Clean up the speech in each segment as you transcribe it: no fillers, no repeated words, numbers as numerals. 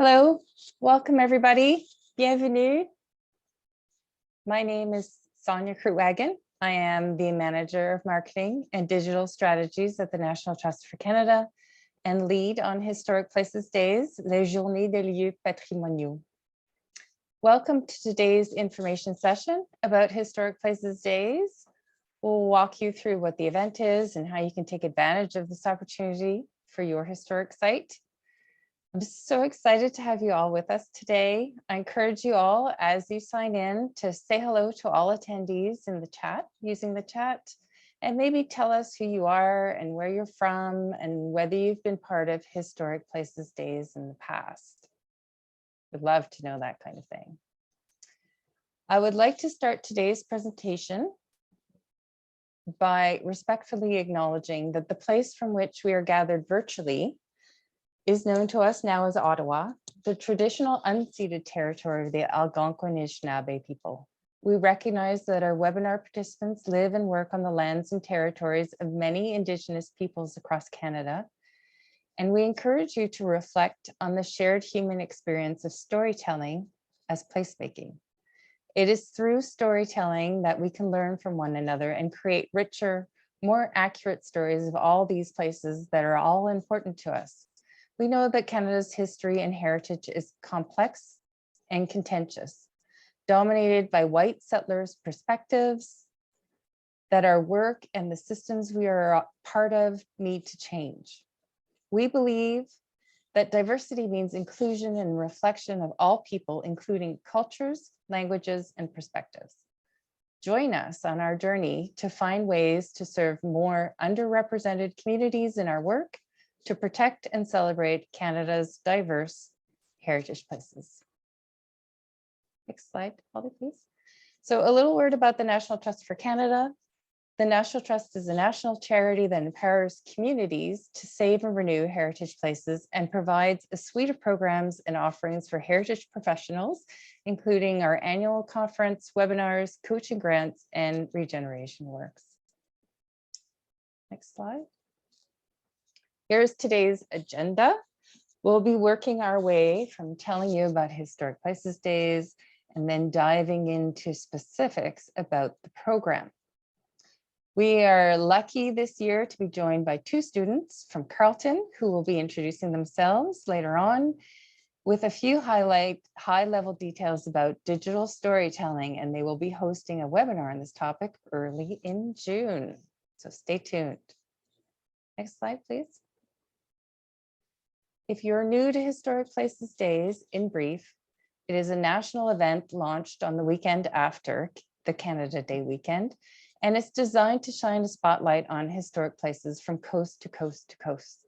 Hello, welcome everybody. Bienvenue. My name is Sonia Krutwagen. I am the Manager of Marketing and Digital Strategies at the National Trust for Canada and lead on Historic Places Days, les Journées des lieux patrimoniaux. Welcome to today's information session about Historic Places Days. We'll walk you through what the event is and how you can take advantage of this opportunity for your historic site. I'm so excited to have you all with us today. I encourage you all, as you sign in, to say hello to all attendees in the chat, using the chat, and maybe tell us who you are and where you're from and whether you've been part of Historic Places Days in the past. Would love to know that kind of thing. I would like to start today's presentation by respectfully acknowledging that the place from which we are gathered virtually is known to us now as Ottawa, the traditional unceded territory of the Algonquin-Anishinaabe people. We recognize that our webinar participants live and work on the lands and territories of many Indigenous peoples across Canada, and we encourage you to reflect on the shared human experience of storytelling as placemaking. It is through storytelling that we can learn from one another and create richer, more accurate stories of all these places that are all important to us. We know that Canada's history and heritage is complex and contentious, dominated by white settlers' perspectives, that our work and the systems we are part of need to change. We believe that diversity means inclusion and reflection of all people, including cultures, languages, and perspectives. Join us on our journey to find ways to serve more underrepresented communities in our work, to protect and celebrate Canada's diverse heritage places. Next slide, Holly, please. So a little word about the National Trust for Canada. The National Trust is a national charity that empowers communities to save and renew heritage places and provides a suite of programs and offerings for heritage professionals, including our annual conference, webinars, coaching grants, and regeneration works. Next slide. Here's today's agenda. We'll be working our way from telling you about Historic Places Days and then diving into specifics about the program. We are lucky this year to be joined by two students from Carleton who will be introducing themselves later on with a few high-level details about digital storytelling, and they will be hosting a webinar on this topic early in June. So stay tuned. Next slide, please. If you're new to Historic Places Days, in brief, it is a national event launched on the weekend after the Canada Day weekend, and it's designed to shine a spotlight on historic places from coast to coast to coast.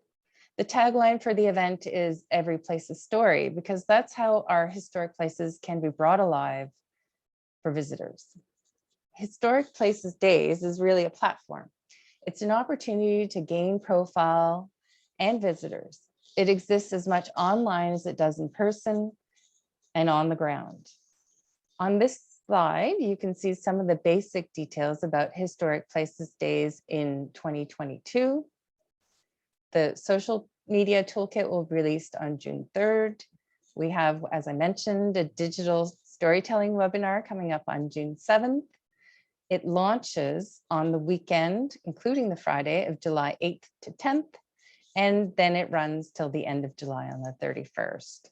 The tagline for the event is "Every Place a Story," because that's how our historic places can be brought alive for visitors. Historic Places Days is really a platform. It's an opportunity to gain profile and visitors. It exists as much online as it does in person and on the ground. On this slide, you can see some of the basic details about Historic Places Days in 2022. The social media toolkit will be released on June 3rd. We have, as I mentioned, a digital storytelling webinar coming up on June 7th. It launches on the weekend, including the Friday of July 8th to 10th. And then it runs till the end of July on the 31st.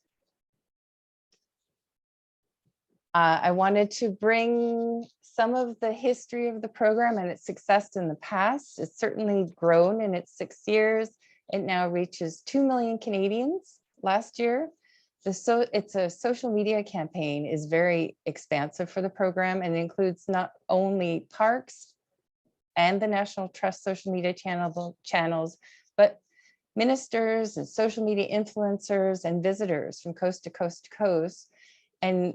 I wanted to bring some of the history of the program and its success in the past. It's certainly grown in its 6 years. It now reaches 2 million Canadians last year. It's a social media campaign is very expansive for the program and includes not only parks and the National Trust social media channels, but ministers and social media influencers and visitors from coast to coast to coast, and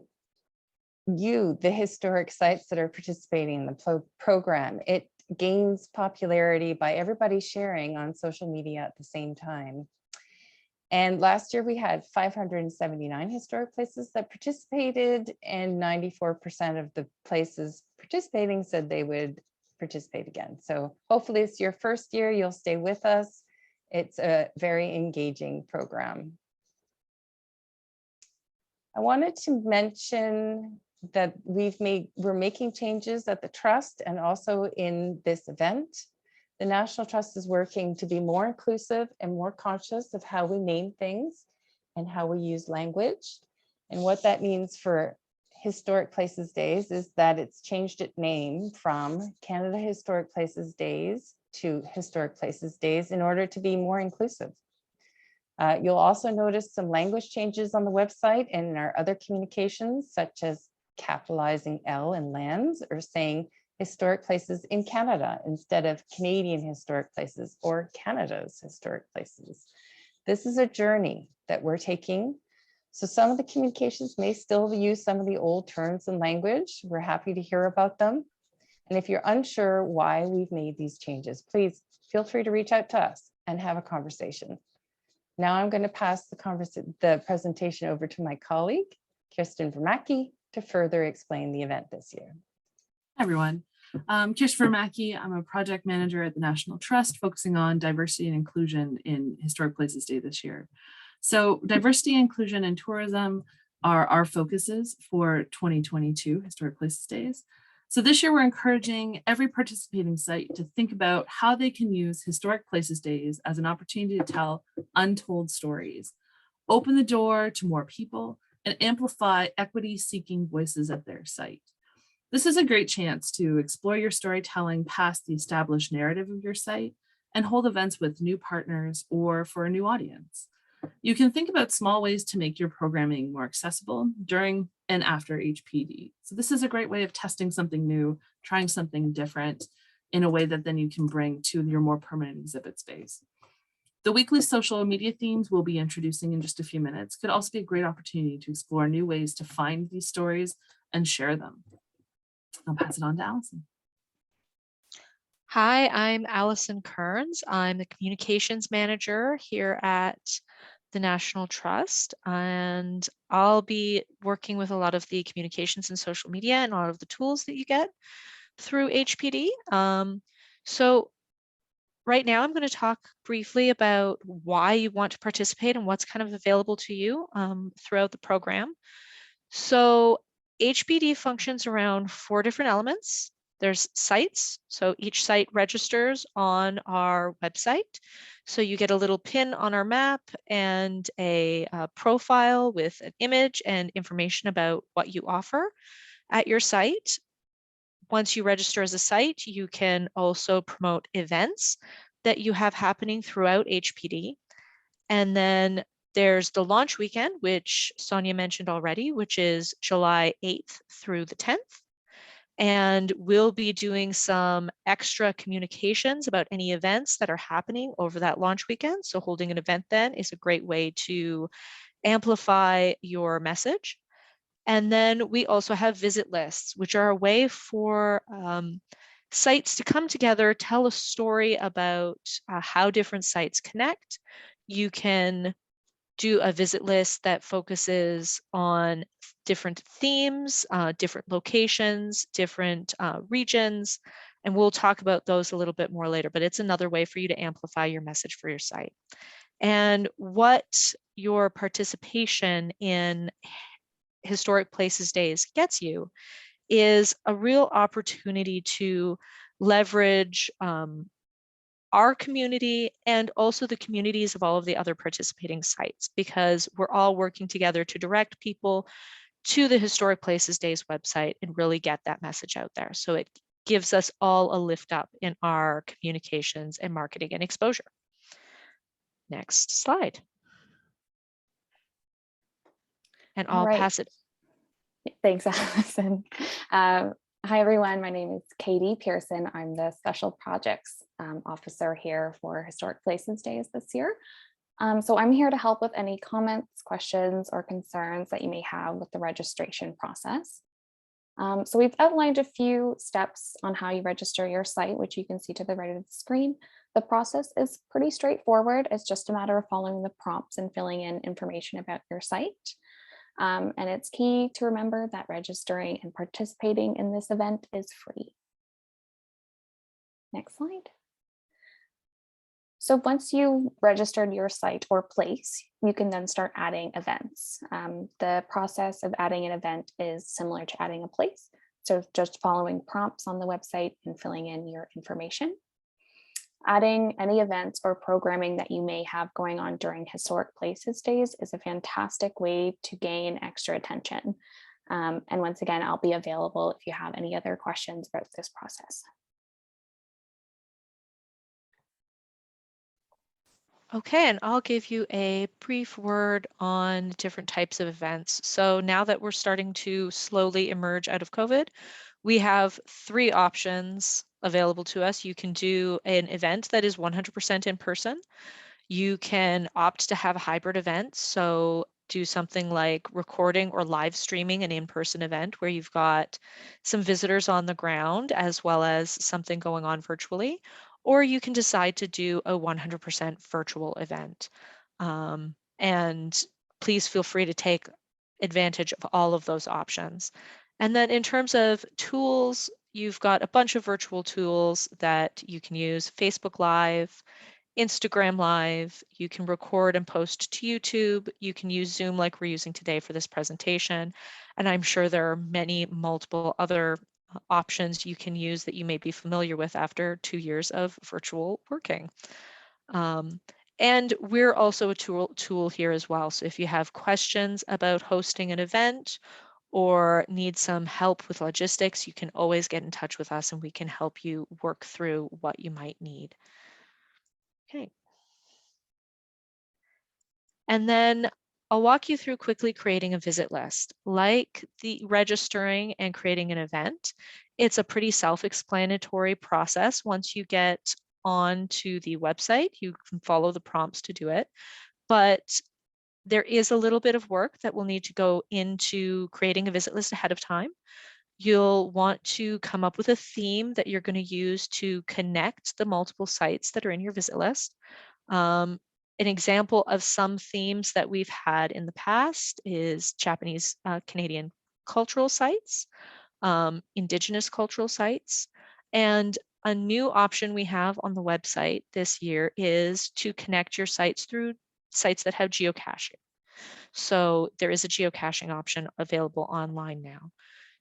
you, the historic sites that are participating in the program. It gains popularity by everybody sharing on social media at the same time. And last year we had 579 historic places that participated, and 94% of the places participating said they would participate again. So hopefully it's your first year, you'll stay with us. It's a very engaging program. I wanted to mention that we're making changes at the Trust and also in this event. The National Trust is working to be more inclusive and more conscious of how we name things and how we use language. And what that means for Historic Places Days is that it's changed its name from Canada Historic Places Days to Historic Places Days in order to be more inclusive. You'll also notice some language changes on the website and in our other communications, such as capitalizing L in lands or saying historic places in Canada instead of Canadian historic places or Canada's historic places. This is a journey that we're taking. So some of the communications may still use some of the old terms and language. We're happy to hear about them. And if you're unsure why we've made these changes, please feel free to reach out to us and have a conversation. Now I'm going to pass the presentation over to my colleague, Kirsten Vermacke, to further explain the event this year. Hi, everyone. Kirsten Vermacke. I'm a project manager at the National Trust, focusing on diversity and inclusion in Historic Places Day this year. So diversity, inclusion, and tourism are our focuses for 2022 Historic Places Days. So this year, we're encouraging every participating site to think about how they can use Historic Places Days as an opportunity to tell untold stories, open the door to more people, and amplify equity-seeking voices at their site. This is a great chance to explore your storytelling past the established narrative of your site and hold events with new partners or for a new audience. You can think about small ways to make your programming more accessible during and after HPD. So this is a great way of testing something new, trying something different in a way that then you can bring to your more permanent exhibit space. The weekly social media themes we'll be introducing in just a few minutes could also be a great opportunity to explore new ways to find these stories and share them. I'll pass it on to Allison. Hi, I'm Allison Kearns. I'm the communications manager here at the National Trust, and I'll be working with a lot of the communications and social media and a lot of the tools that you get through HPD. So right now I'm going to talk briefly about why you want to participate and what's kind of available to you throughout the program. So HPD functions around 4 different elements. There's sites. So each site registers on our website. So you get a little pin on our map and a profile with an image and information about what you offer at your site. Once you register as a site, you can also promote events that you have happening throughout HPD. And then there's the launch weekend, which Sonia mentioned already, which is July 8th through the 10th. And we'll be doing some extra communications about any events that are happening over that launch weekend. So holding an event then is a great way to amplify your message. And then we also have visit lists, which are a way for sites to come together, tell a story about how different sites connect. You can do a visit list that focuses on different themes, different locations, different regions, and we'll talk about those a little bit more later, but it's another way for you to amplify your message for your site. And what your participation in Historic Places Days gets you is a real opportunity to leverage our community and also the communities of all of the other participating sites, because we're all working together to direct people to the Historic Places Days website and really get that message out there. So it gives us all a lift up in our communications and marketing and exposure. Next slide. And I'll pass it. Thanks, Allison. Hi, everyone. My name is Katie Pearson. I'm the Special Projects Officer here for Historic Places Days this year. So I'm here to help with any comments, questions, or concerns that you may have with the registration process. So we've outlined a few steps on how you register your site, which you can see to the right of the screen. The process is pretty straightforward. It's just a matter of following the prompts and filling in information about your site. And it's key to remember that registering and participating in this event is free. Next slide. So once you registered your site or place, you can then start adding events. The process of adding an event is similar to adding a place. So just following prompts on the website and filling in your information. Adding any events or programming that you may have going on during Historic Places Days is a fantastic way to gain extra attention. And once again, I'll be available if you have any other questions about this process. Okay, and I'll give you a brief word on different types of events. So now that we're starting to slowly emerge out of COVID, we have 3 options available to us. You can do an event that is 100% in person. You can opt to have a hybrid event. So do something like recording or live streaming an in-person event where you've got some visitors on the ground as well as something going on virtually. Or you can decide to do a 100% virtual event. And please feel free to take advantage of all of those options. And then in terms of tools, you've got a bunch of virtual tools that you can use: Facebook Live, Instagram Live, you can record and post to YouTube, you can use Zoom like we're using today for this presentation. And I'm sure there are many multiple other options you can use that you may be familiar with after 2 years of virtual working. And we're also a tool here as well. So if you have questions about hosting an event or need some help with logistics, you can always get in touch with us and we can help you work through what you might need. Okay. And then I'll walk you through quickly creating a visit list. Like the registering and creating an event, it's a pretty self-explanatory process. Once you get onto the website, you can follow the prompts to do it. But there is a little bit of work that will need to go into creating a visit list ahead of time. You'll want to come up with a theme that you're going to use to connect the multiple sites that are in your visit list. An example of some themes that we've had in the past is Japanese Canadian cultural sites, Indigenous cultural sites, and a new option we have on the website this year is to connect your sites through sites that have geocaching. So there is a geocaching option available online now.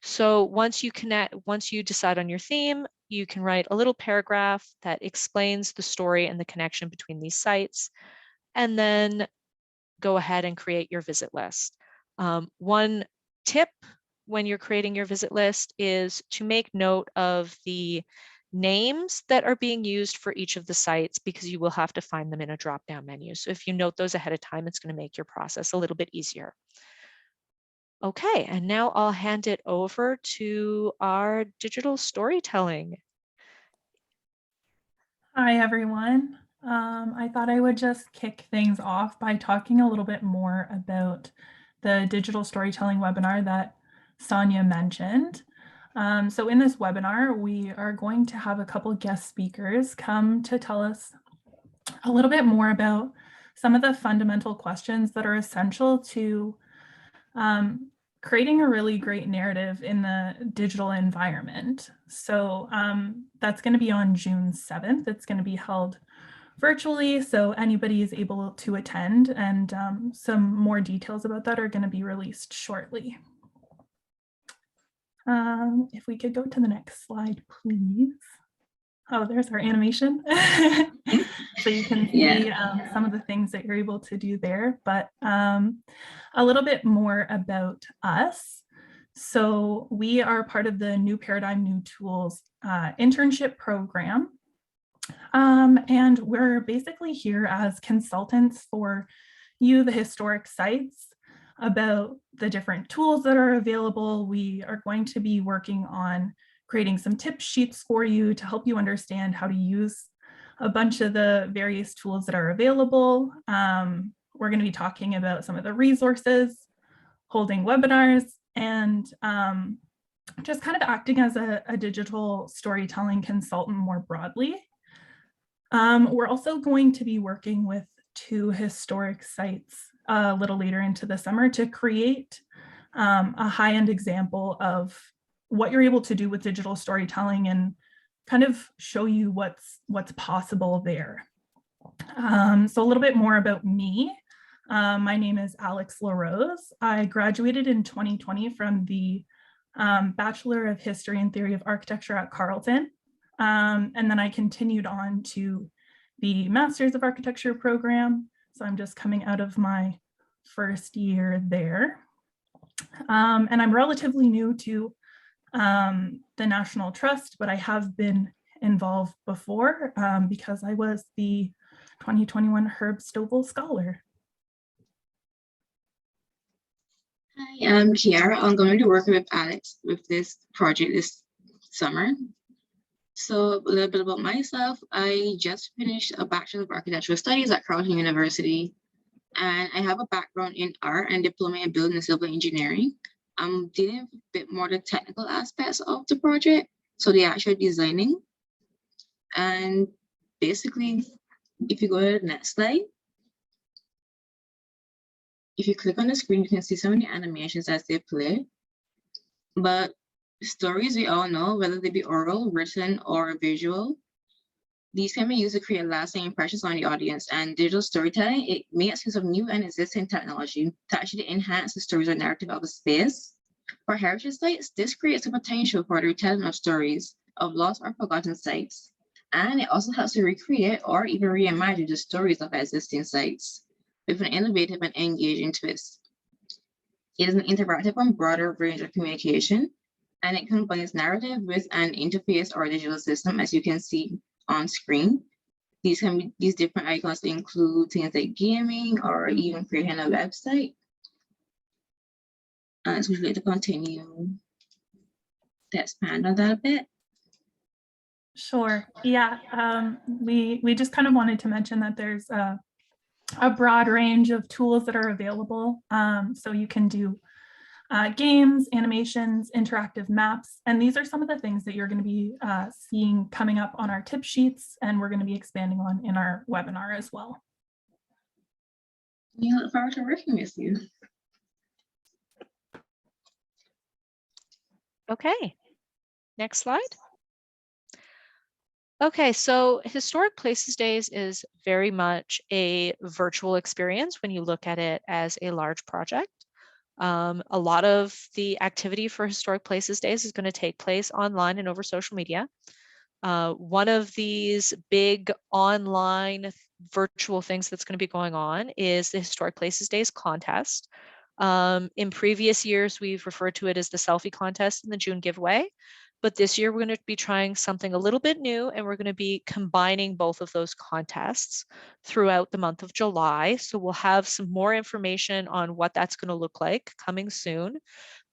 So once you decide on your theme, you can write a little paragraph that explains the story and the connection between these sites, and then go ahead and create your visit list. One tip when you're creating your visit list is to make note of the names that are being used for each of the sites, because you will have to find them in a drop-down menu. So if you note those ahead of time, it's going to make your process a little bit easier. Okay, and now I'll hand it over to our digital storytelling. Hi, everyone. I thought I would just kick things off by talking a little bit more about the digital storytelling webinar that Sonia mentioned. So in this webinar, we are going to have a couple guest speakers come to tell us a little bit more about some of the fundamental questions that are essential to creating a really great narrative in the digital environment. So that's going to be on June 7th. It's going to be held virtually, so anybody is able to attend, and some more details about that are going to be released shortly. If we could go to the next slide, please. Oh, there's our animation. So you can see some of the things that you're able to do there, but a little bit more about us. So we are part of the New Paradigm, New Tools internship program. And we're basically here as consultants for you, the historic sites, about the different tools that are available. We are going to be working on creating some tip sheets for you to help you understand how to use a bunch of the various tools that are available. We're going to be talking about some of the resources, holding webinars, and just kind of acting as a digital storytelling consultant more broadly. We're also going to be working with 2 historic sites a little later into the summer to create a high-end example of what you're able to do with digital storytelling and kind of show you what's possible there. So a little bit more about me. My name is Alex LaRose. I graduated in 2020 from the Bachelor of History and Theory of Architecture at Carleton. And then I continued on to the Masters of Architecture program. So I'm just coming out of my first year there. And I'm relatively new to the National Trust, but I have been involved before because I was the 2021 Herb Stovall Scholar. Hi, I'm Kiara. I'm going to work with Alex with this project this summer. So a little bit about myself. I just finished a Bachelor of Architectural Studies at Carleton University, and I have a background in art and diploma in building and civil engineering. I'm dealing with a bit more the technical aspects of the project, so the actual designing. And basically, if you go to the next slide, if you click on the screen, you can see some of the animations as they play. But stories, we all know, whether they be oral, written, or visual, these can be used to create lasting impressions on the audience. And digital storytelling, it makes use of new and existing technology to actually enhance the stories or narrative of a space. For heritage sites, this creates a potential for the retelling of stories of lost or forgotten sites. And it also helps to recreate or even reimagine the stories of existing sites with an innovative and engaging twist. It is an interactive and broader range of communication, and it combines narrative with an interface or a digital system, as you can see on screen. These different icons include things like gaming or even creating a website. So would you like to continue to expand on that a bit? Sure. Yeah. We just kind of wanted to mention that there's a broad range of tools that are available. So you can do games, animations, interactive maps, and these are some of the things that you're going to be seeing coming up on our tip sheets, and we're going to be expanding on in our webinar as well. We look forward to working with you. Okay, next slide. Okay, so Historic Places Days is very much a virtual experience when you look at it as a large project. A lot of the activity for Historic Places Days is going to take place online and over social media. One of these big online virtual things that's going to be going on is the Historic Places Days contest. In previous years, we've referred to it as the selfie contest and the June giveaway. But this year, we're going to be trying something a little bit new, and we're going to be combining both of those contests throughout the month of July. So we'll have some more information on what that's going to look like coming soon.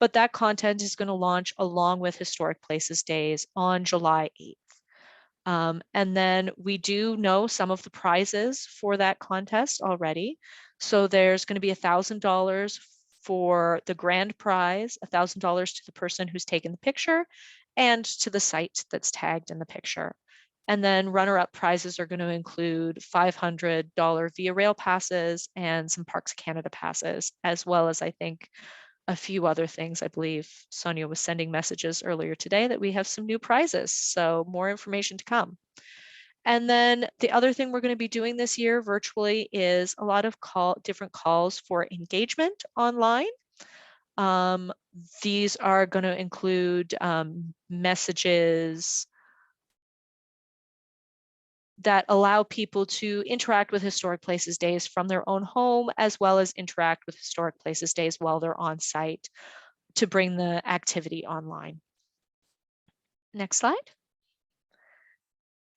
But that content is going to launch along with Historic Places Days on July 8th. And then we do know some of the prizes for that contest already. So there's going to be $1,000 for the grand prize, $1,000 to the person who's taken the picture, and to the site that's tagged in the picture. And then runner-up prizes are going to include $500 Via Rail passes and some Parks Canada passes, as well as I think a few other things. I believe Sonia was sending messages earlier today that we have some new prizes, so more information to come. And then the other thing we're going to be doing this year virtually is a lot of different calls for engagement online. These are going to include messages that allow people to interact with Historic Places Days from their own home, as well as interact with Historic Places Days while they're on site to bring the activity online. Next slide.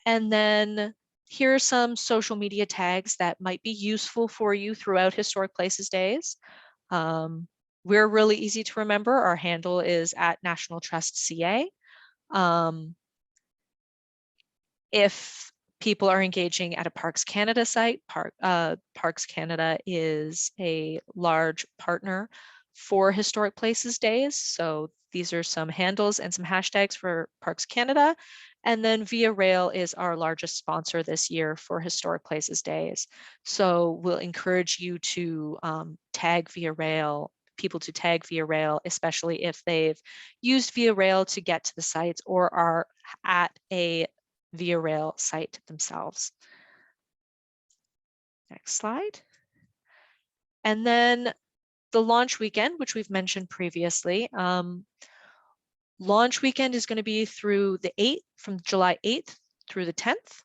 And then here are some social media tags that might be useful for you throughout Historic Places Days. We're really easy to remember. Our handle is @NationalTrustCA. If people are engaging at a Parks Canada site, Parks Canada is a large partner for Historic Places Days. So these are some handles and some hashtags for Parks Canada. And then Via Rail is our largest sponsor this year for Historic Places Days. So we'll encourage you to tag Via Rail, people to tag Via Rail, especially if they've used Via Rail to get to the sites or are at a Via Rail site themselves. Next slide. And then the launch weekend, which we've mentioned previously. Launch weekend is going to be through the 8th, from July 8th through the 10th.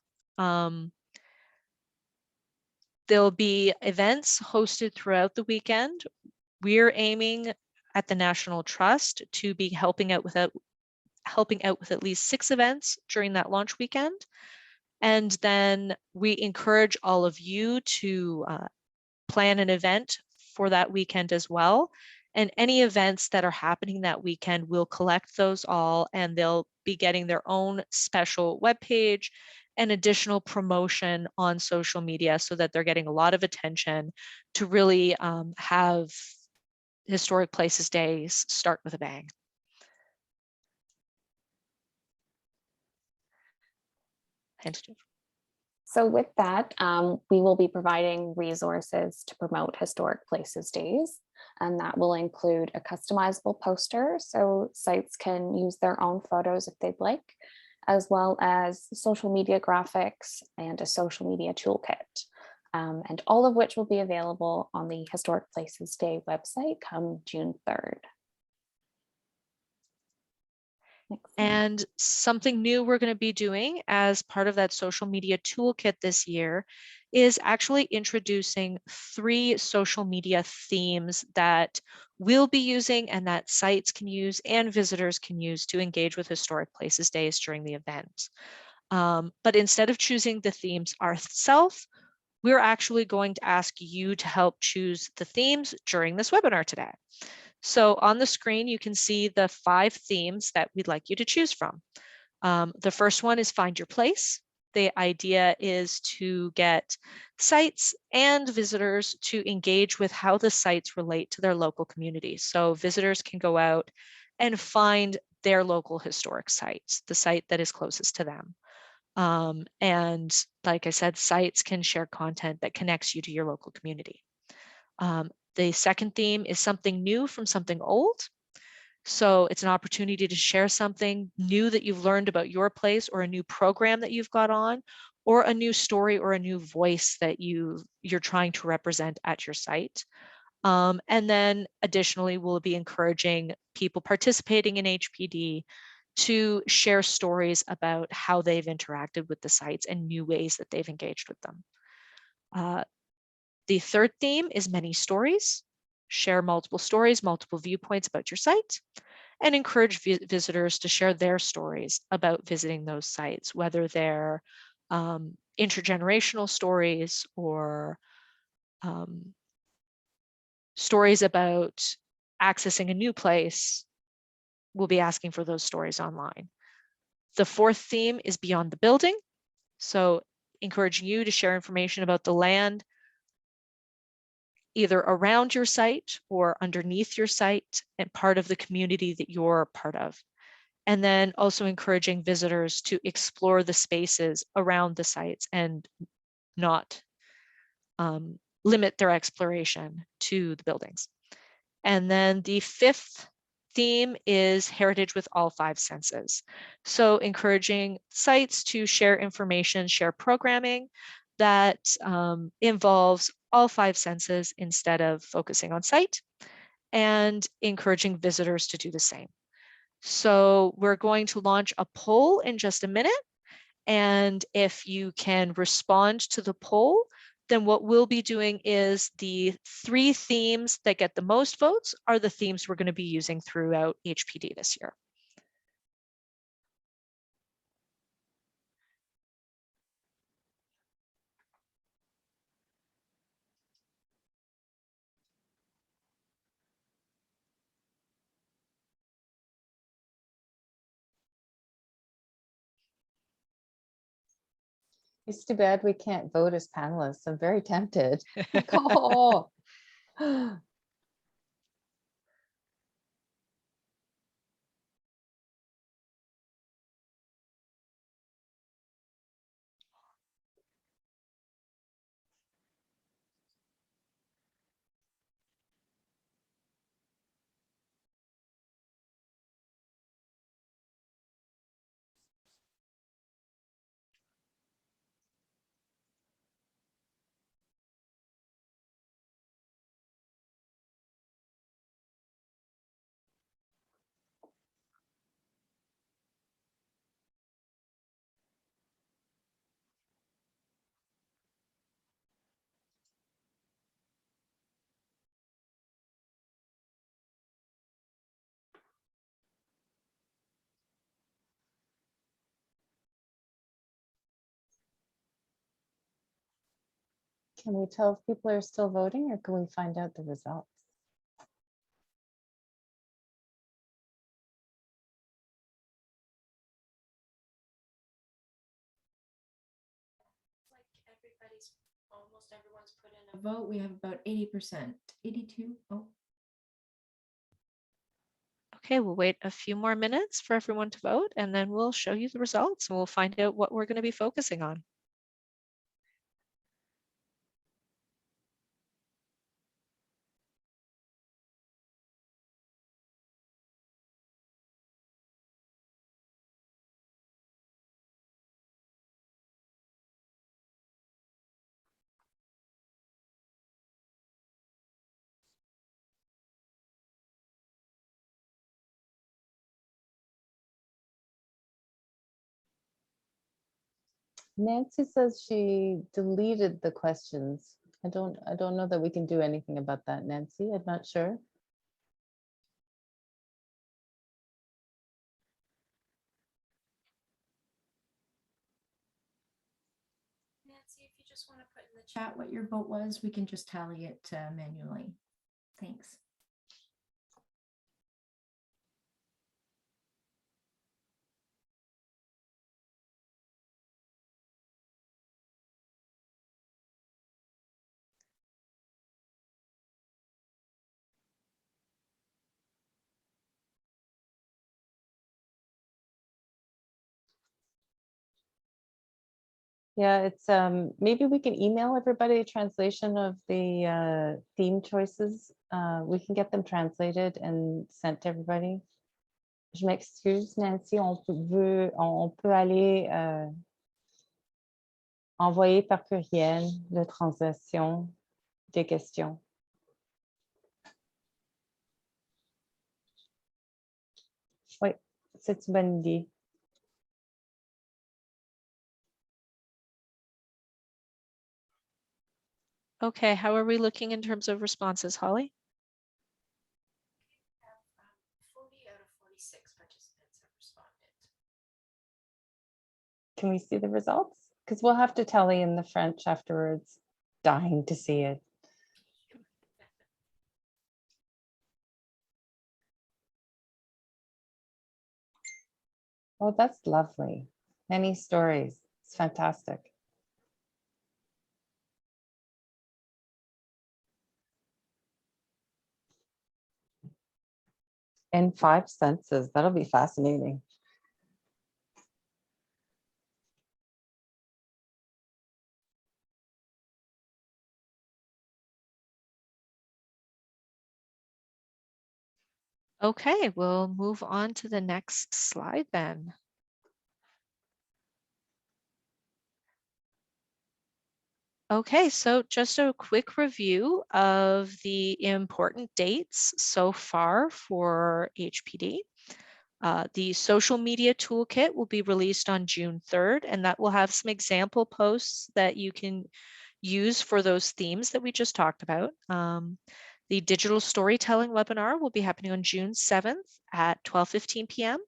There'll be events hosted throughout the weekend. We're aiming at the National Trust to be helping out with at least 6 events during that launch weekend. And then we encourage all of you to plan an event for that weekend as well. And any events that are happening that weekend, we'll collect those all, and they'll be getting their own special webpage and additional promotion on social media so that they're getting a lot of attention to really have Historic Places Days start with a bang. So with that, we will be providing resources to promote Historic Places Days, and that will include a customizable poster so sites can use their own photos if they'd like, as well as social media graphics and a social media toolkit, and all of which will be available on the Historic Places Day website come June 3rd. And something new we're going to be doing as part of that social media toolkit this year is actually introducing 3 social media themes that we'll be using and that sites can use and visitors can use to engage with Historic Places Days during the event. But instead of choosing the themes ourselves, we're actually going to ask you to help choose the themes during this webinar today. So on the screen, you can see the 5 themes that we'd like you to choose from. The first one is Find Your Place. The idea is to get sites and visitors to engage with how the sites relate to their local communities. So visitors can go out and find their local historic sites, the site that is closest to them. And like I said, sites can share content that connects you to your local community. The second theme is something new from something old. So it's an opportunity to share something new that you've learned about your place, or a new program that you've got on, or a new story or a new voice that you're trying to represent at your site. And then additionally, we'll be encouraging people participating in HPD to share stories about how they've interacted with the sites and new ways that they've engaged with them. The third theme is Many Stories. Share multiple stories, multiple viewpoints about your site, and encourage visitors to share their stories about visiting those sites, whether they're intergenerational stories or stories about accessing a new place. We'll be asking for those stories online. The fourth theme is Beyond the Building. So encouraging you to share information about the land either around your site or underneath your site and part of the community that you're part of. And then also encouraging visitors to explore the spaces around the sites and not limit their exploration to the buildings. And then the fifth theme is Heritage with all 5 senses. So encouraging sites to share information, share programming that involves all 5 senses instead of focusing on sight, and encouraging visitors to do the same. So we're going to launch a poll in just a minute. And if you can respond to the poll, then what we'll be doing is the 3 themes that get the most votes are the themes we're going to be using throughout HPD this year. It's too bad we can't vote as panelists. I'm very tempted. Oh. Can we tell if people are still voting or can we find out the results? Like almost everyone's put in a vote. We have about 80%, 82. Oh, Okay, we'll wait a few more minutes for everyone to vote and then we'll show you the results and we'll find out what we're going to be focusing on. Nancy says she deleted the questions. I don't know that we can do anything about that, Nancy. I'm not sure. Nancy, if you just want to put in the chat what your vote was, we can just tally it manually. Thanks. Yeah, it's maybe we can email everybody a translation of the theme choices. We can get them translated and sent to everybody. Je m'excuse, Nancy, on peut aller envoyer par courriel la translation des questions. Oui, c'est une bonne idée. Okay, how are we looking in terms of responses, Holly? 40 out of 46 participants have responded. Can we see the results? Because we'll have to tally in the French afterwards. Dying to see it. Oh, that's lovely. Many stories. It's fantastic. In 5 senses. That'll be fascinating. Okay, we'll move on to the next slide then. Okay, so just a quick review of the important dates so far for HPD. The social media toolkit will be released on June 3rd, and that will have some example posts that you can use for those themes that we just talked about. The digital storytelling webinar will be happening on June 7th at 12:15 p.m.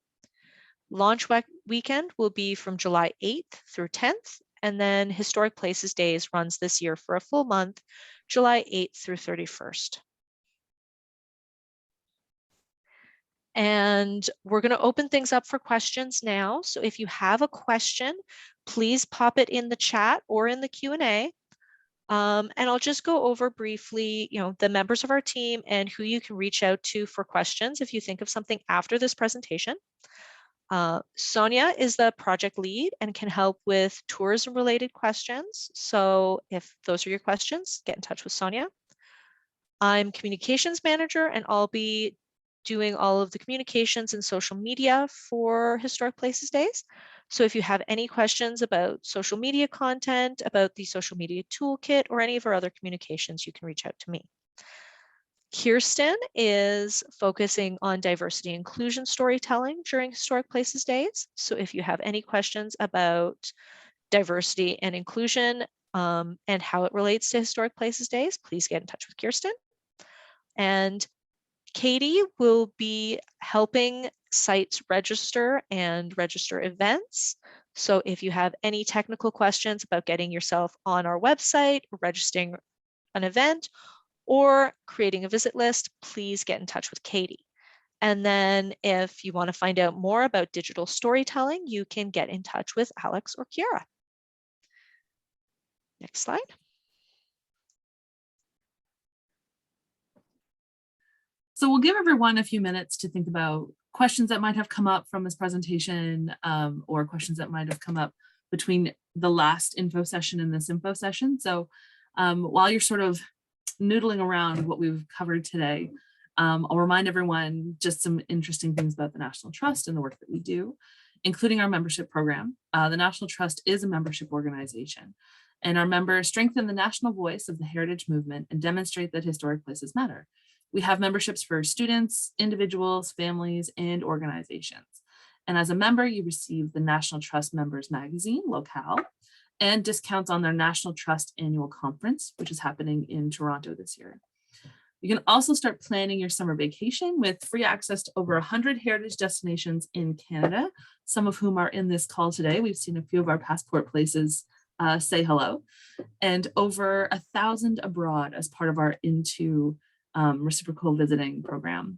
Launch weekend will be from July 8th through 10th, and then Historic Places Days runs this year for a full month, July 8th through 31st. And we're going to open things up for questions now. So if you have a question, please pop it in the chat or in the Q&A. And I'll just go over briefly, the members of our team and who you can reach out to for questions if you think of something after this presentation. Sonia is the project lead and can help with tourism related questions. So if those are your questions, get in touch with Sonia. I'm communications manager and I'll be doing all of the communications and social media for Historic Places Days. So if you have any questions about social media content, about the social media toolkit, or any of our other communications, you can reach out to me. Kirsten is focusing on diversity inclusion storytelling during Historic Places Days. So if you have any questions about diversity and inclusion and how it relates to Historic Places Days, please get in touch with Kirsten. And Katie will be helping sites register and register events. So if you have any technical questions about getting yourself on our website, registering an event, or creating a visit list, please get in touch with Katie. And then if you want to find out more about digital storytelling, you can get in touch with Alex or Kiara. Next slide. So we'll give everyone a few minutes to think about questions that might have come up from this presentation, or questions that might have come up between the last info session and this info session. So while you're sort of noodling around what we've covered today, I'll remind everyone just some interesting things about the National Trust and the work that we do, including our membership program. The National Trust is a membership organization, and our members strengthen the national voice of the heritage movement and demonstrate that historic places matter. We have memberships for students, individuals, families, and organizations. And as a member, you receive the National Trust Members Magazine, Locale, and discounts on their National Trust Annual Conference, which is happening in Toronto this year. You can also start planning your summer vacation with free access to over 100 heritage destinations in Canada, some of whom are in this call today. We've seen a few of our passport places say hello, and over 1,000 abroad as part of our Into reciprocal visiting program.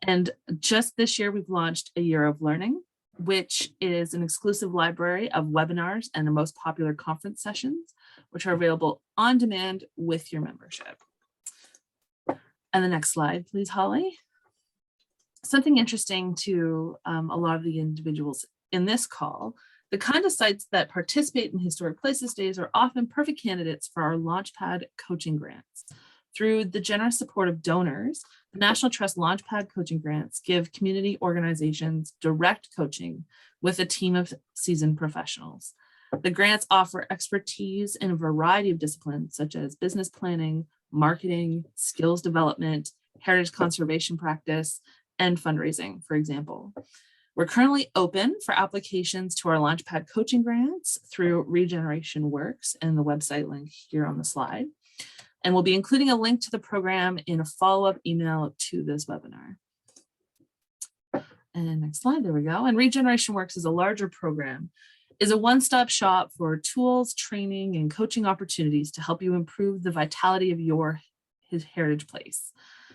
And just this year, we've launched a year of learning, which is an exclusive library of webinars and the most popular conference sessions, which are available on demand with your membership. And the next slide, please, Holly. Something interesting to a lot of the individuals in this call, the kind of sites that participate in Historic Places Days are often perfect candidates for our Launchpad coaching grants. Through the generous support of donors, the National Trust Launchpad coaching grants give community organizations direct coaching with a team of seasoned professionals. The grants offer expertise in a variety of disciplines such as business planning, marketing, skills development, heritage conservation practice, and fundraising, for example. We're currently open for applications to our Launchpad coaching grants through Regeneration Works and the website link here on the slide. And we'll be including a link to the program in a follow-up email to this webinar. And next slide, there we go. And Regeneration Works is a larger program, is a one-stop shop for tools, training, and coaching opportunities to help you improve the vitality of your heritage place.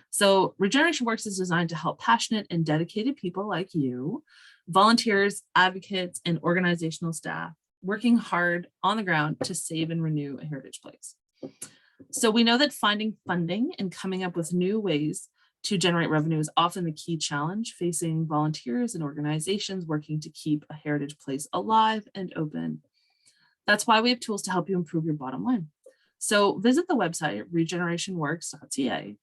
So Regeneration Works is designed to help passionate and dedicated people like you, volunteers, advocates, and organizational staff working hard on the ground to save and renew a heritage place. So we know that finding funding and coming up with new ways to generate revenue is often the key challenge facing volunteers and organizations working to keep a heritage place alive and open. That's why we have tools to help you improve your bottom line. So visit the website regenerationworks.ca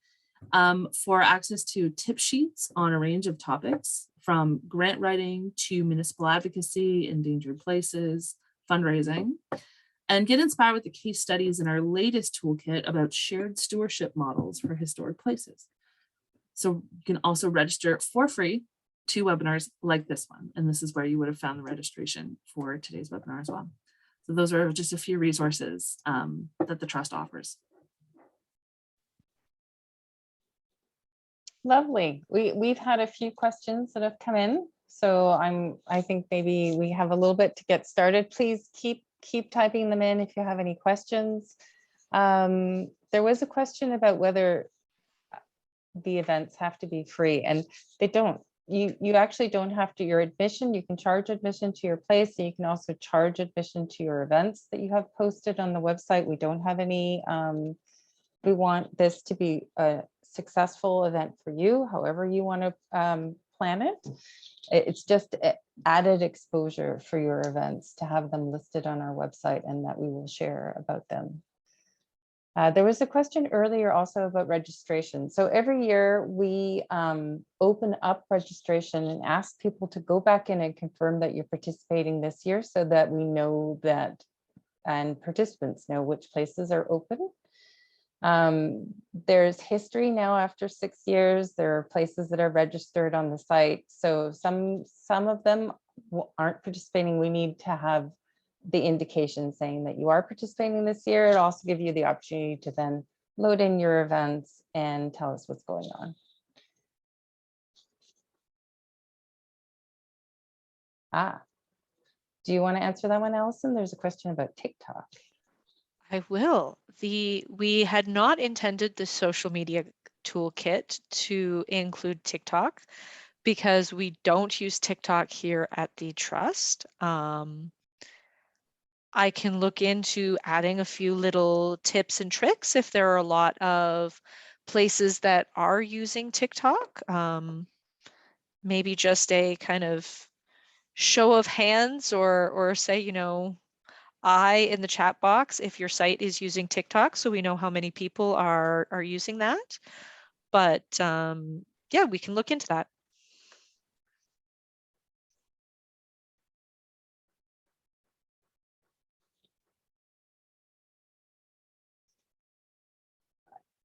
for access to tip sheets on a range of topics from grant writing to municipal advocacy, endangered places, fundraising, and get inspired with the case studies in our latest toolkit about shared stewardship models for historic places. So you can also register for free to webinars like this one. And this is where you would have found the registration for today's webinar as well. So those are just a few resources that the Trust offers. Lovely. We've had a few questions that have come in. So I think maybe we have a little bit to get started. Please keep typing them in if you have any questions. There was a question about whether the events have to be free, and they don't. You actually don't have to. Your admission, you can charge admission to your place, and you can also charge admission to your events that you have posted on the website. We don't have any. We want this to be a successful event for you, however you want to plan it. It's just added exposure for your events to have them listed on our website and that we will share about them. There was a question earlier also about registration. So every year we open up registration and ask people to go back in and confirm that you're participating this year so that we know that, and participants know which places are open. There's history now after 6 years. There are places that are registered on the site. So some of them aren't participating. We need to have the indication saying that you are participating this year. It'll also give you the opportunity to then load in your events and tell us what's going on. Do you want to answer that one, Allison? There's a question about TikTok. I will. We had not intended the social media toolkit to include TikTok because we don't use TikTok here at the Trust. I can look into adding a few little tips and tricks if there are a lot of places that are using TikTok. Maybe just a kind of show of hands or say, you know, I in the chat box if your site is using TikTok, so we know how many people are using that. But yeah, we can look into that.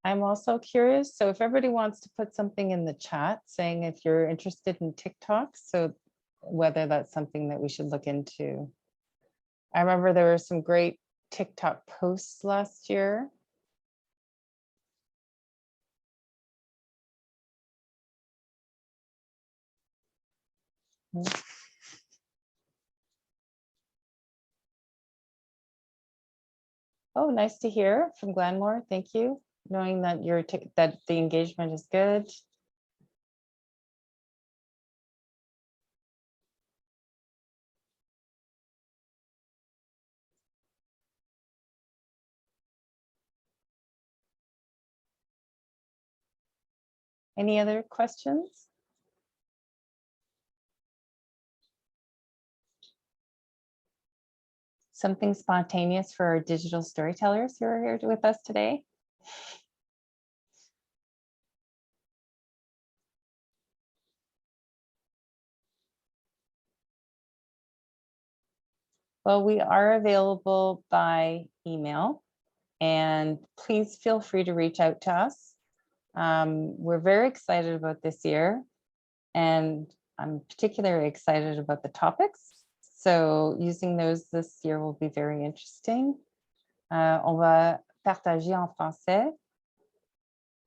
I'm also curious. So if everybody wants to put something in the chat saying if you're interested in TikTok, so whether that's something that we should look into. I remember there were some great TikTok posts last year. Oh, nice to hear from Glenmore. Thank you. Knowing that that the engagement is good. Any other questions? Something spontaneous for our digital storytellers who are here with us today? Well, we are available by email, and please feel free to reach out to us. We're very excited about this year, and I'm particularly excited about the topics. So using those this year will be very interesting. On va partager en français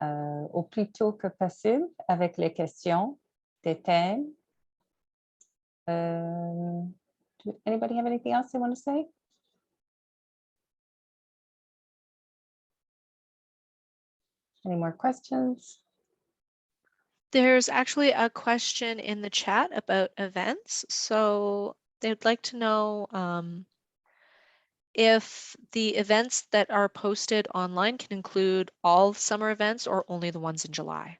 au plus tôt que possible avec les questions, des thèmes. Anybody have anything else they want to say? Any more questions? There's actually a question in the chat about events. So they'd like to know if the events that are posted online can include all summer events or only the ones in July.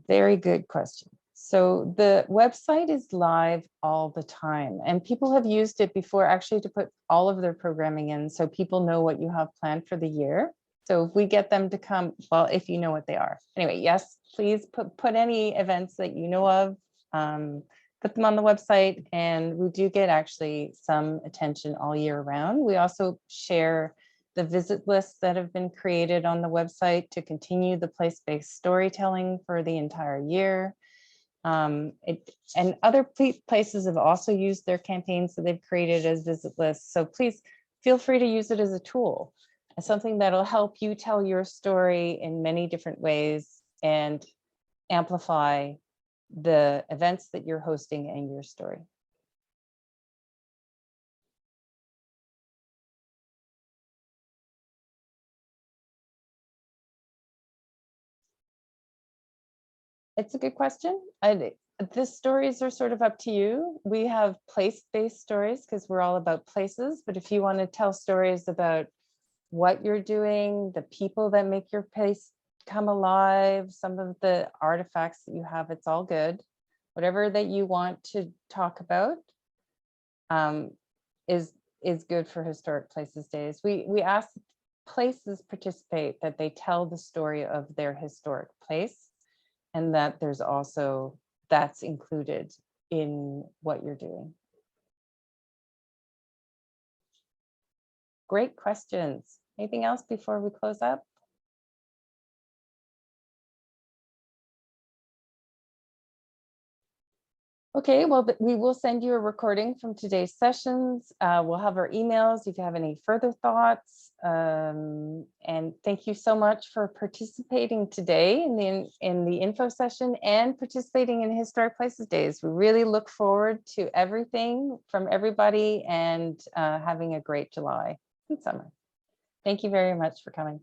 Very good question. So the website is live all the time, and people have used it before actually to put all of their programming in so people know what you have planned for the year. So if we get them to come, well, if you know what they are. Anyway, yes, please put any events that you know of, put them on the website, and we do get actually some attention all year round. We also share the visit lists that have been created on the website to continue the place-based storytelling for the entire year. And other places have also used their campaigns that they've created as visit lists. So please feel free to use it as a tool, as something that'll help you tell your story in many different ways and amplify the events that you're hosting and your story. It's a good question. The stories are sort of up to you. We have place-based stories because we're all about places, but if you want to tell stories about what you're doing, the people that make your place come alive, some of the artifacts that you have, it's all good. Whatever that you want to talk about is good for Historic Places Days. We ask places participate that they tell the story of their historic place, and that there's also that's included in what you're doing. Great questions. Anything else before we close up? Okay, well, we will send you a recording from today's sessions. We'll have our emails if you have any further thoughts. And thank you so much for participating today in the info session and participating in Historic Places Days. We really look forward to everything from everybody and having a great July and summer. Thank you very much for coming.